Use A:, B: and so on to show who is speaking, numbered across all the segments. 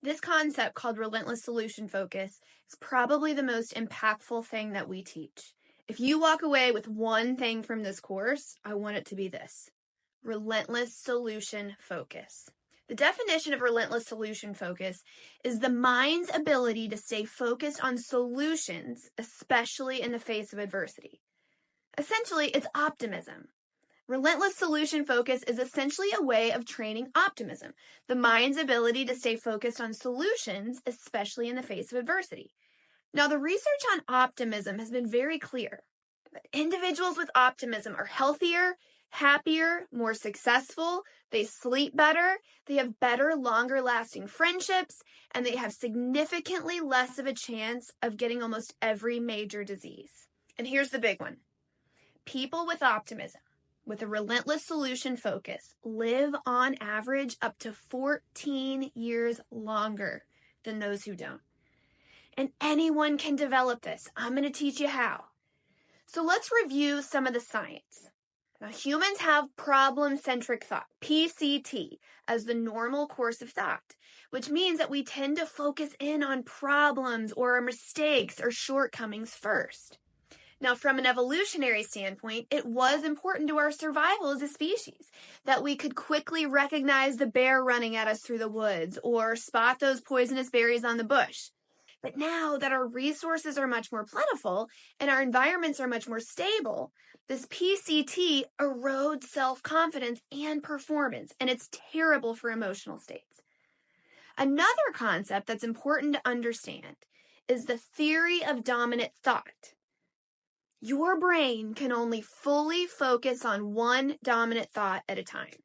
A: This concept called Relentless Solution Focus is probably the most impactful thing that we teach. If you walk away with one thing from this course, I want it to be this: Relentless Solution Focus. The definition of Relentless Solution Focus is the mind's ability to stay focused on solutions, especially in the face of adversity. Essentially, it's optimism. Relentless Solution Focus is essentially a way of training optimism, the mind's ability to stay focused on solutions, especially in the face of adversity. Now, the research on optimism has been very clear. Individuals with optimism are healthier, happier, more successful, they sleep better, they have better, longer-lasting friendships, and they have significantly less of a chance of getting almost every major disease. And here's the big one. People with optimism, with a relentless solution focus, live on average up to 14 years longer than those who don't. And anyone can develop this. I'm going to teach you how. So let's review some of the science. Now, humans have problem-centric thought, PCT, as the normal course of thought, which means that we tend to focus in on problems or our mistakes or shortcomings first. Now, from an evolutionary standpoint, it was important to our survival as a species that we could quickly recognize the bear running at us through the woods or spot those poisonous berries on the bush. But now that our resources are much more plentiful and our environments are much more stable, this PCT erodes self-confidence and performance, and it's terrible for emotional states. Another concept that's important to understand is the theory of dominant thought. Your brain can only fully focus on one dominant thought at a time.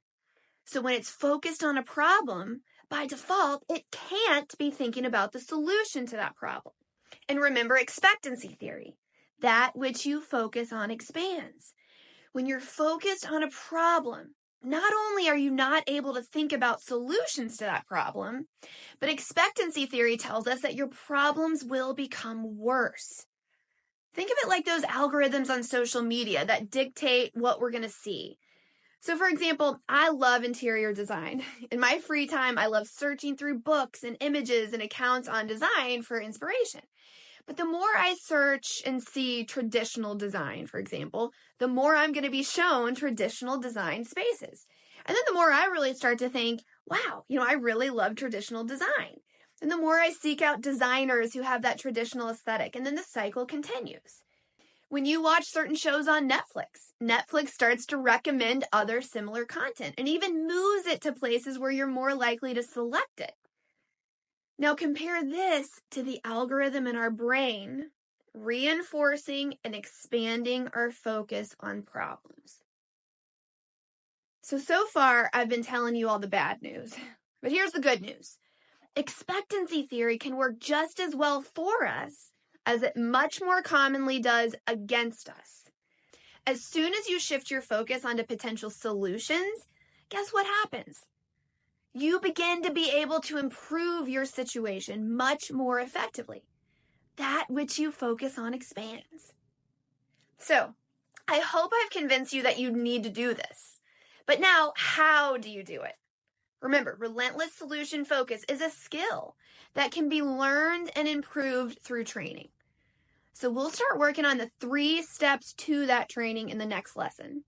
A: So when it's focused on a problem, by default, it can't be thinking about the solution to that problem. And remember expectancy theory. That which you focus on expands. When you're focused on a problem, not only are you not able to think about solutions to that problem, but expectancy theory tells us that your problems will become worse. Think of it like those algorithms on social media that dictate what we're going to see. So, for example, I love interior design. In my free time, I love searching through books and images and accounts on design for inspiration. But the more I search and see traditional design, for example, the more I'm going to be shown traditional design spaces. And then the more I really start to think, wow, I really love traditional design. And the more I seek out designers who have that traditional aesthetic, and then the cycle continues. When you watch certain shows on Netflix starts to recommend other similar content and even moves it to places where you're more likely to select it. Now compare this to the algorithm in our brain, reinforcing and expanding our focus on problems. So far, I've been telling you all the bad news, but here's the good news. Expectancy theory can work just as well for us as it much more commonly does against us. As soon as you shift your focus onto potential solutions, guess what happens? You begin to be able to improve your situation much more effectively. That which you focus on expands. So, I hope I've convinced you that you need to do this. But now, how do you do it? Remember, relentless solution focus is a skill that can be learned and improved through training. So we'll start working on the 3 steps to that training in the next lesson.